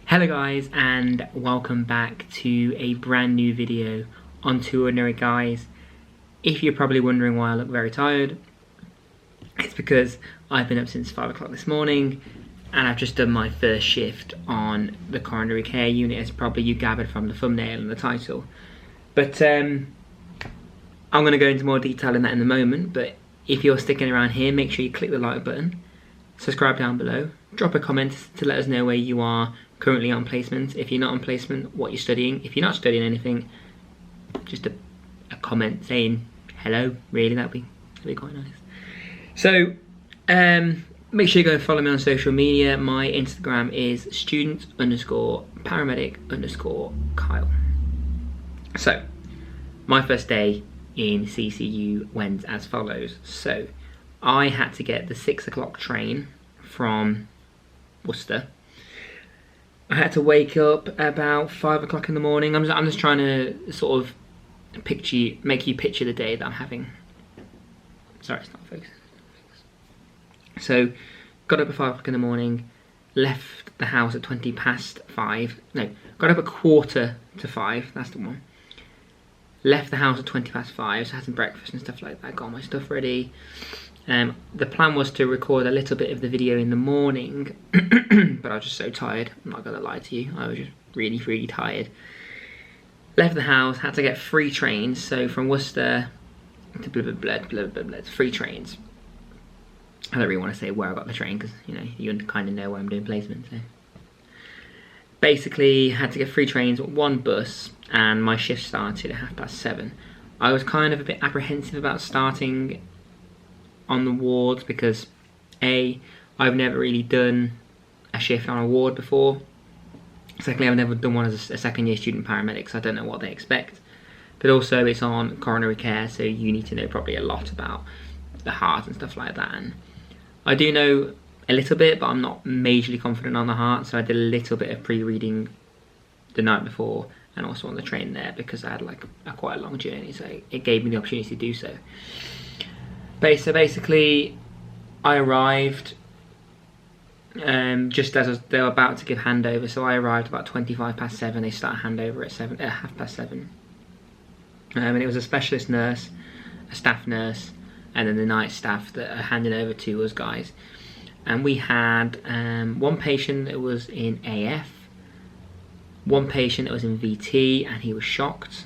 Hello guys, and welcome back to a brand new video on Coronary, guys. If you're probably wondering why I look very tired, it's because I've been up since 5 o'clock this morning and I've just done my first shift on the coronary care unit, as probably you gathered from the thumbnail and the title. But I'm going to go into more detail in that in a moment, but if you're sticking around here, make sure you click the like button, subscribe down below, drop a comment to let us know where you are currently on placement. If you're not on placement, what you're studying. If you're not studying anything, just a comment saying hello, really, that'd be quite nice. So make sure you go and follow me on social media. My Instagram is student_paramedic_Kyle. So my first day in CCU went as follows. So I had to get the 6 o'clock train from Worcester. I had to wake up about 5 o'clock in the morning. I'm just trying to sort of make you picture the day that I'm having. Sorry, it's not focused. So, got up at 5 o'clock in the morning, left the house at 20 past 5. No, got up at 4:45, that's the one. Left the house at 20 past 5, so I had some breakfast and stuff like that, got my stuff ready. The plan was to record a little bit of the video in the morning, but I was just so tired, I'm not going to lie to you, I was just really tired. Left the house, had to get 3 trains, so from Worcester to blah, 3 trains. I don't really want to say where I got the train, because you kind of know where I'm doing placement. So basically, had to get 3 trains, 1 bus, and my shift started at 7:30. I was kind of a bit apprehensive about starting on the wards because I've never really done a shift on a ward before. Secondly, I've never done one as a second year student paramedic, so I don't know what they expect. But also it's on coronary care, so you need to know probably a lot about the heart and stuff like that. And I do know a little bit, but I'm not majorly confident on the heart, so I did a little bit of pre-reading the night before and also on the train there because I had like quite a long journey, so it gave me the opportunity to do so. So basically, I arrived just as they were about to give handover. So I arrived about 25 past 7. They start handover at 7:30. And it was a specialist nurse, a staff nurse, and then the night staff that are handing over to us guys. And we had 1 patient that was in AF, 1 patient that was in VT, and he was shocked.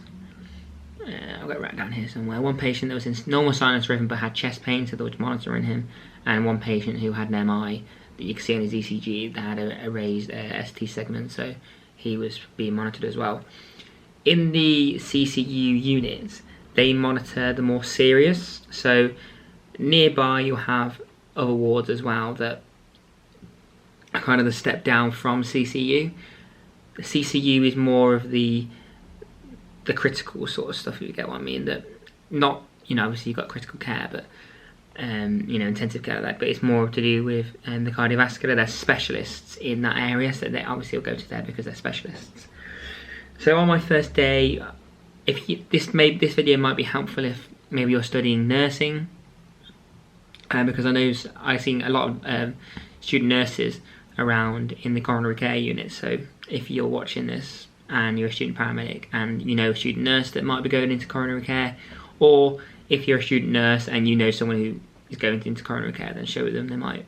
I've got it right down here somewhere. 1 patient that was in normal sinus rhythm but had chest pain, so they were monitoring him, and 1 patient who had an MI that you can see on his ECG that had a raised ST segment, so he was being monitored as well. In the CCU units, they monitor the more serious, so nearby you'll have other wards as well that are kind of the step down from CCU. The CCU is more of the critical sort of stuff, if you get what I mean, that not, obviously you've got critical care, but intensive care like that, but it's more to do with the cardiovascular. They're specialists in that area, so they obviously will go to there because they're specialists. So on my first day, this video might be helpful if maybe you're studying nursing, because I know I've seen a lot of student nurses around in the coronary care unit. So if you're watching this and you're a student paramedic and you know a student nurse that might be going into coronary care, or if you're a student nurse and you know someone who is going into coronary care, then show them, they might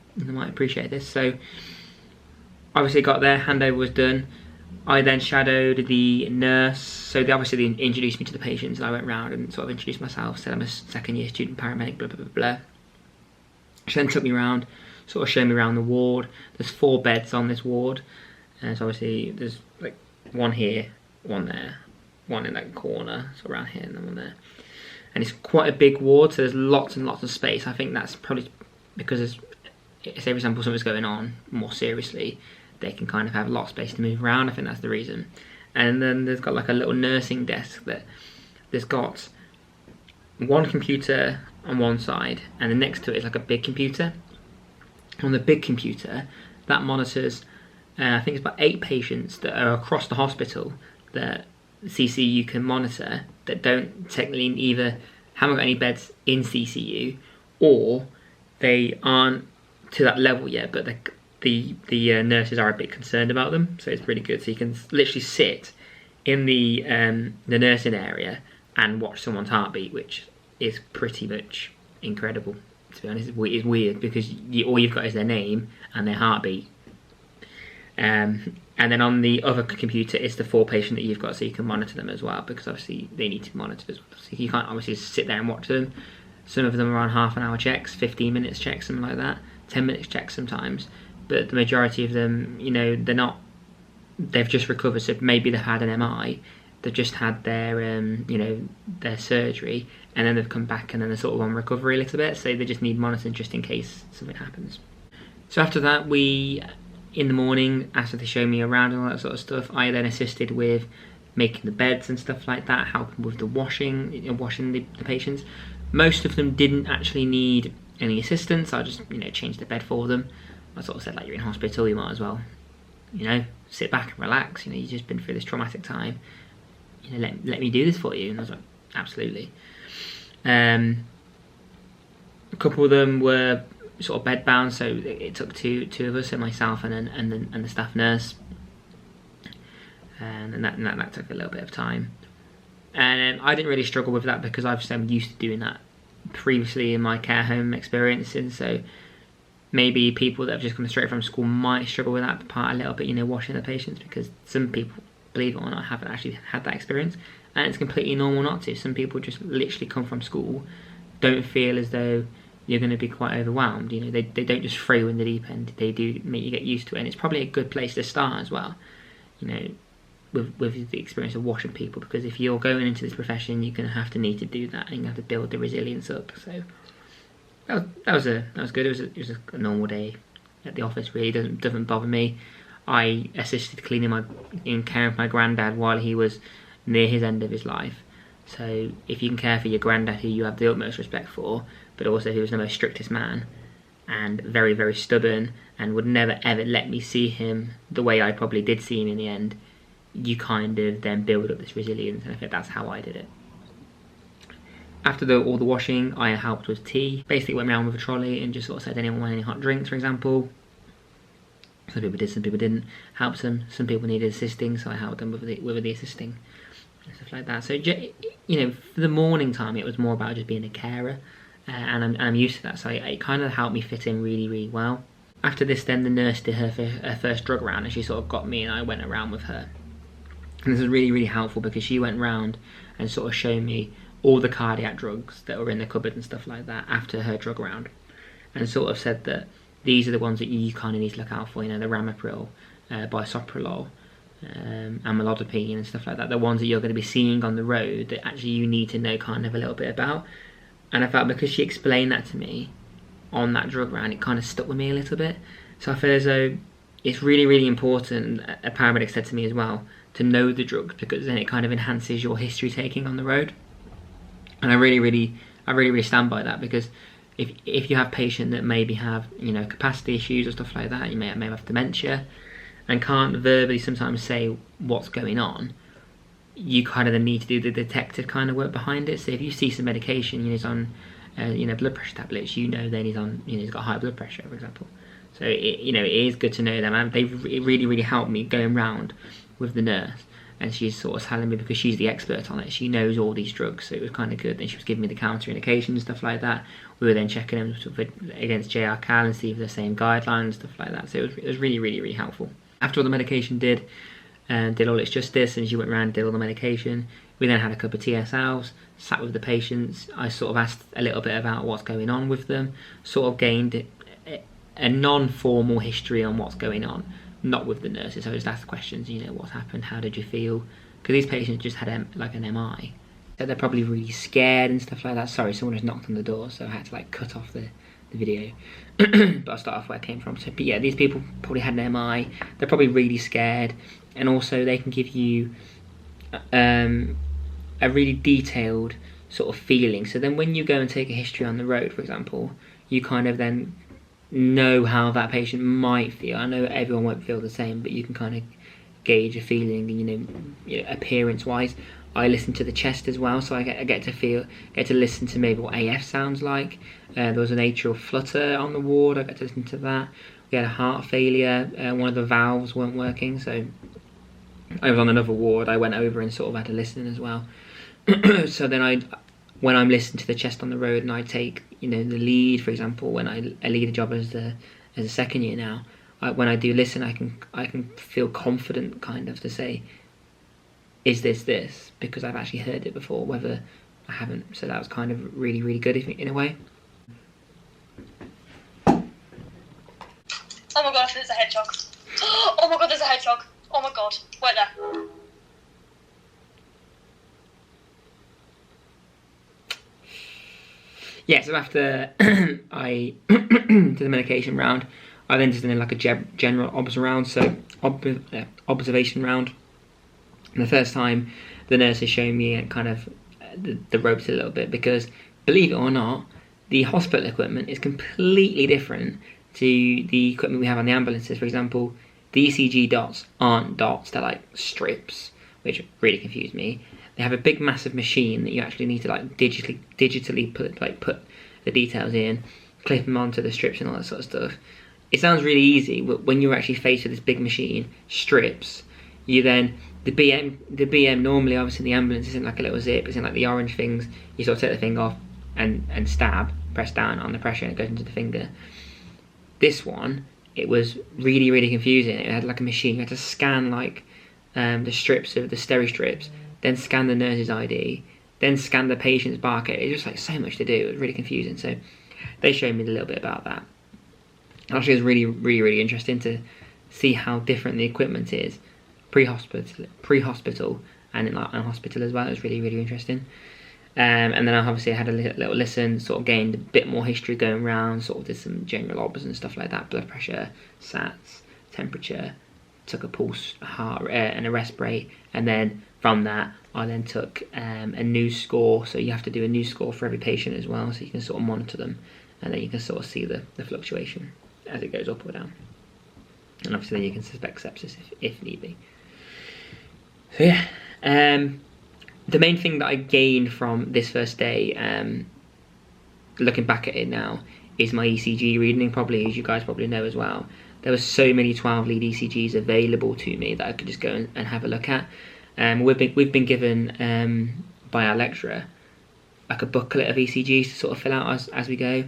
appreciate this. So obviously got there, handover was done. I then shadowed the nurse, so they introduced me to the patients, and I went round and sort of introduced myself, said I'm a second year student paramedic, blah blah blah. She then took me around, sort of showed me around the ward. There's 4 beds on this ward, and so obviously there's like 1 here, 1 there, 1 in that corner, so around here, and then 1 there. And it's quite a big ward, so there's lots and lots of space. I think that's probably because say for example something's going on more seriously, they can kind of have a lot of space to move around. I think that's the reason. And then there's got like a little nursing desk that there's got 1 computer on one side, and then next to it is like a big computer. On the big computer, that monitors, I think it's about 8 patients that are across the hospital that CCU can monitor that don't technically haven't got any beds in CCU, or they aren't to that level yet, but the nurses are a bit concerned about them, so it's really good. So you can literally sit in the nursing area and watch someone's heartbeat, which is pretty much incredible. To be honest, it's weird because all you've got is their name and their heartbeat. And then on the other computer is the full patient that you've got, so you can monitor them as well, because obviously they need to be monitored as well. So you can't obviously sit there and watch them. Some of them are on half-an-hour checks, 15 minutes checks, something like that, 10 minutes checks sometimes. But the majority of them, you know, they've just recovered, so maybe they've had an MI, they've just had their, you know, their surgery, and then they've come back and then they're sort of on recovery a little bit, so they just need monitoring just in case something happens. So after that, in the morning, after they show me around and all that sort of stuff, I then assisted with making the beds and stuff like that, helping with the washing the patients. Most of them didn't actually need any assistance. I just, you know, changed the bed for them. I sort of said, like, you're in hospital, you might as well, you know, sit back and relax. You know, you've just been through this traumatic time. You know, let me do this for you. And I was like, absolutely. A couple of them were sort of bed bound, so it took two of us, so myself and the staff nurse, and that took a little bit of time. And I didn't really struggle with that because I'm used to doing that previously in my care home experiences. So maybe people that have just come straight from school might struggle with that part a little bit, you know, washing the patients, because some people, believe it or not, haven't actually had that experience, and it's completely normal not to. Some people just literally come from school, don't feel as though you're going to be quite overwhelmed. You know, they don't just throw you in the deep end. They do make you get used to it, and it's probably a good place to start as well, you know, with the experience of washing people, because if you're going into this profession, you're going to have to need to do that, and you have to build the resilience up. So that was good. It was a normal day at the office. Really doesn't bother me. I assisted cleaning in caring for my granddad while he was near his end of his life. So if you can care for your granddad, who you have the utmost respect for, but also who was the most strictest man and very, very stubborn and would never ever let me see him the way I probably did see him in the end, you kind of then build up this resilience, and I think that's how I did it. After all the washing, I helped with tea. Basically went around with a trolley and just sort of said, anyone want any hot drinks, for example. Some people did, some people didn't. Helped them. Some people needed assisting, so I helped them with the assisting and stuff like that. So, you know, for the morning time, it was more about just being a carer, and I'm used to that. So it kind of helped me fit in really, really well. After this, then the nurse did her first drug round, and she sort of got me, and I went around with her. And this was really, really helpful because she went round and sort of showed me all the cardiac drugs that were in the cupboard and stuff like that after her drug round, and sort of said that these are the ones that you kind of need to look out for, you know, the ramipril, bisoprolol, amlodipine and stuff like that, the ones that you're going to be seeing on the road that actually you need to know kind of a little bit about. And I felt because she explained that to me on that drug round, it kind of stuck with me a little bit. So I feel as though it's really, really important, a paramedic said to me as well, to know the drugs, because then it kind of enhances your history taking on the road. And I really, really stand by that, because if you have patients that maybe have, you know, capacity issues or stuff like that, you may have dementia and can't verbally sometimes say what's going on, you kind of then need to do the detective kind of work behind it. So if you see some medication, you know, he's on, you know, blood pressure tablets, you know, then he's on, you know, he's got high blood pressure, for example. So you know, it is good to know them, and they've really, really helped me going round with the nurse. And she's sort of telling me, because she's the expert on it, she knows all these drugs, so it was kind of good. Then she was giving me the counter-indications and stuff like that. We were then checking them sort of against JRCAL and see if they're the same guidelines, stuff like that. So it was really, really, really helpful. After all the medication did all its justice, and she went around and did all the medication, we then had a couple of TSLs, sat with the patients. I sort of asked a little bit about what's going on with them, sort of gained a non-formal history on what's going on. Not with the nurses, I just asked questions, you know, what happened, how did you feel? Because these patients just had like an MI. So they're probably really scared and stuff like that. Sorry, someone just knocked on the door, so I had to like cut off the video. But I'll start off where I came from. So, but yeah, these people probably had an MI. They're probably really scared, and also they can give you a really detailed sort of feeling. So then when you go and take a history on the road, for example, you kind of then know how that patient might feel. I know everyone won't feel the same, but you can kind of gauge a feeling, you know, appearance wise. I listen to the chest as well, so I get to listen to maybe what AF sounds like. There was an atrial flutter on the ward, I get to listen to that. we had a heart failure, one of the valves weren't working, so I was on another ward. I went over and sort of had to listen as well. So then when I'm listening to the chest on the road and I take, you know, the lead, for example, when I lead a job as a second year now, when I do listen, I can feel confident kind of to say, is this? Because I've actually heard it before, whether I haven't. So that was kind of really, really good in a way. Oh my gosh, there's a hedgehog. Oh my god, there's a hedgehog. Oh my god, wait there. Yeah, so after I did the medication round, I then just did like a general observation round. And the first time, the nurse is showing me kind of the ropes a little bit, because believe it or not, the hospital equipment is completely different to the equipment we have on the ambulances. For example, the ECG dots aren't dots, they're like strips, which really confused me. They have a big massive machine that you actually need to like digitally put the details in, clip them onto the strips and all that sort of stuff. It sounds really easy, but when you're actually faced with this big machine, strips, you then, the BM normally, obviously the ambulance isn't like a little zip, it's in like the orange things. You sort of take the thing off and press down on the pressure and it goes into the finger. This one, it was really, really confusing. It had like a machine, you had to scan like the strips of the steri strips, then scan the nurse's ID, then scan the patient's barcode. It was just like so much to do, it was really confusing. So they showed me a little bit about that. Actually, it was really, really, really interesting to see how different the equipment is pre-hospital and in like a hospital as well. It was really, really interesting. And then I obviously had a little listen, sort of gained a bit more history going around, sort of did some general obs and stuff like that, blood pressure, SATs, temperature, took a pulse, a heart rate and a respirate, and then from that I then took a news score. So you have to do a news score for every patient as well, so you can sort of monitor them, and then you can sort of see the fluctuation as it goes up or down. And obviously then you can suspect sepsis if need be. So yeah, the main thing that I gained from this first day, looking back at it now, is my ECG reading. Probably, as you guys probably know as well, there were so many 12 lead ECGs available to me that I could just go and have a look at. We've been given by our lecturer like a booklet of ECGs to sort of fill out as we go.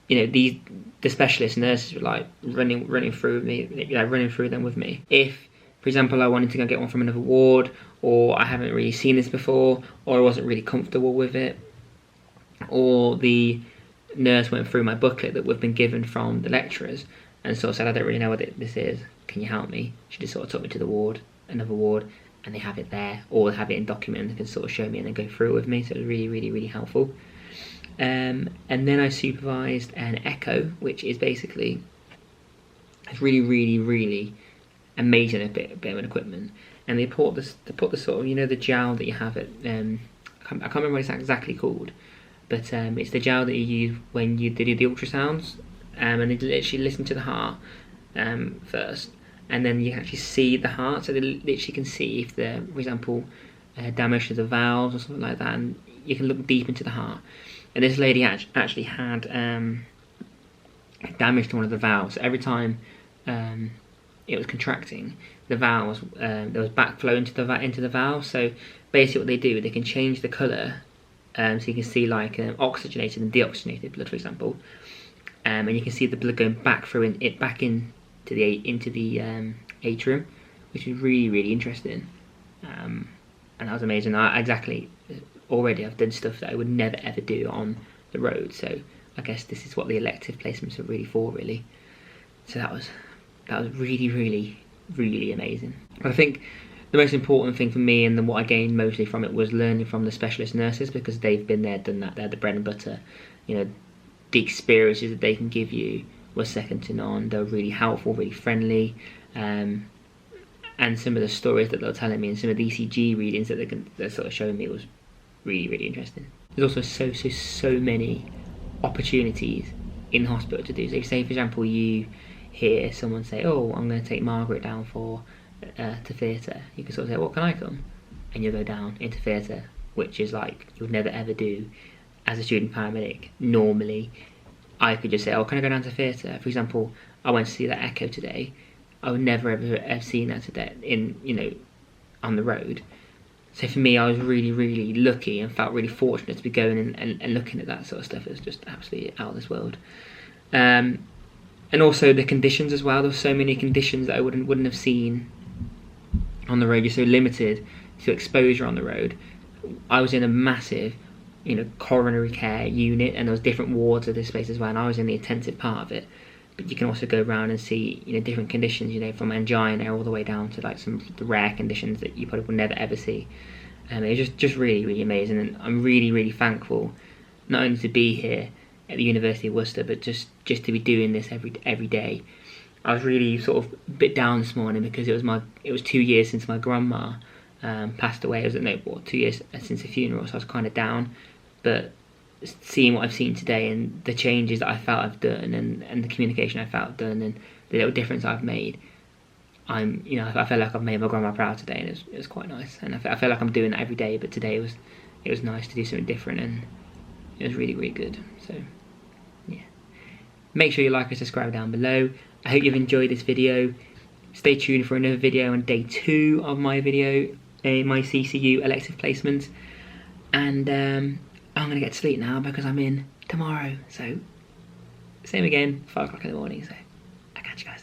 You know, the specialist nurses were like running through them with me. If, for example, I wanted to go get one from another ward, or I haven't really seen this before, or I wasn't really comfortable with it, or the nurse went through my booklet that we've been given from the lecturers and sort of said, I don't really know what this is, can you help me? She just sort of took me to the ward, another ward, and they have it there, or they have it in document and they can sort of show me and then go through it with me. So it was really, really, really helpful. And then I supervised an echo, which is basically, it's really, really, really amazing bit of equipment. And they put the sort of, you know, the gel that you have at I can't remember what it's exactly called, but it's the gel that you use when they do the ultrasounds, and they literally listen to the heart first, and then you can actually see the heart, so they literally can see if there, for example, damage to the valves or something like that, and you can look deep into the heart. And this lady actually had damage to one of the valves. So every time it was contracting, the valves, there was backflow into the valve. So basically what they do, they can change the colour, so you can see like oxygenated and deoxygenated blood, for example, and you can see the blood going back through into the atrium, which is really, really interesting. And that was amazing. Already I've done stuff that I would never ever do on the road, so I guess this is what the elective placements are really for, really. So that was really, really, really amazing. I think the most important thing for me, and what I gained mostly from it, was learning from the specialist nurses, because they've been there, done that, they're the bread and butter. You know, the experiences that they can give you were second to none. They're really helpful, really friendly, and some of the stories that they're telling me and some of the ECG readings that they're sort of showing me was really, really interesting. There's also so many opportunities in the hospital to do. So if, say, for example, you hear someone say, oh, I'm going to take Margaret down to theatre, you can sort of say, well, can I come? And you'll go down into theatre, which is like you would never ever do as a student paramedic. Normally I could just say, oh, can I go down to theatre? For example, I went to see that Echo today. I would never ever have seen that today on the road. So for me, I was really, really lucky and felt really fortunate to be going and looking at that sort of stuff. It was just absolutely out of this world. And also the conditions as well. There were so many conditions that I wouldn't have seen on the road. You're so limited to exposure on the road. I was in a massive, coronary care unit, and there was different wards of this place as well, and I was in the intensive part of it. But you can also go around and see, different conditions, from angina all the way down to like some of the rare conditions that you probably will never ever see. And it was just really, really amazing, and I'm really, really thankful not only to be here at the University of Worcester, but just to be doing this every day. I was really sort of a bit down this morning because it was 2 years since my grandma passed away. It was 2 years since the funeral, so I was kind of down. But seeing what I've seen today and the changes that I felt I've done and the communication I felt I've done and the little difference I've made, I feel like I've made my grandma proud today, and it was quite nice. And I feel like I'm doing that every day, but today it was nice to do something different, and it was really, really good. So yeah, make sure you like and subscribe down below. I hope you've enjoyed this video. Stay tuned for another video on day 2 of my video, my CCU elective placement, and I'm going to get to sleep now because I'm in tomorrow. So, same again, 5 o'clock in the morning. So, I'll catch you guys.